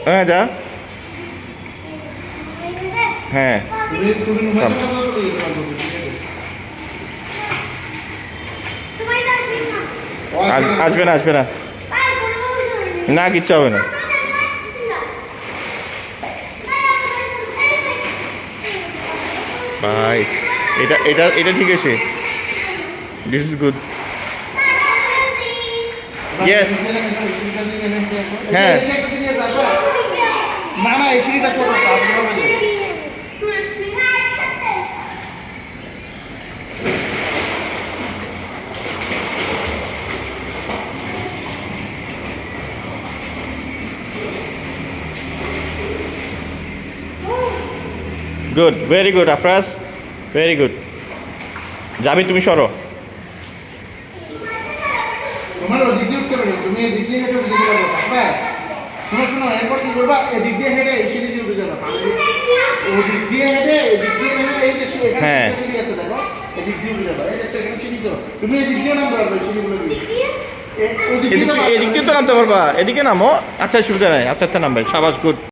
হ্যাঁ যা হ্যাঁ আসবে না আসবে না না কিচ্ছু হবে না ভাই এটা এটা এটা ঠিক আছে দিস ইজ গুড ইয়েস হ্যাঁ না না এই সিঁড়িটা ছোট good very good Afraz very good যাবি তুমি সরো তোমার ওদিক দিয়ে উঠতে পারবে তুমি এদিক দিয়ে হেঁটে উঠে যেতে পারবে হ্যাঁ শোনো শোনো এরপর কি করবা এদিক দিয়ে হেঁটে এই সিঁড়ি দিয়ে উঠে যাবে ওদিক দিয়ে হেঁটে এদিক দিয়ে হেঁটে এই যে এখানে সিঁড়ি আছে দেখো এদিক দিয়ে উঠে যাবে এই যে এখানে সিঁড়ি তো তুমি এদিক দিয়ে নামতে পারবে সিঁড়িগুলো দিয়ে এদিকে তো নামতে পারবা এদিকে নামো আচ্ছা সুবিধা নাই আচ্ছা আচ্ছা নামবে সাবাস গুড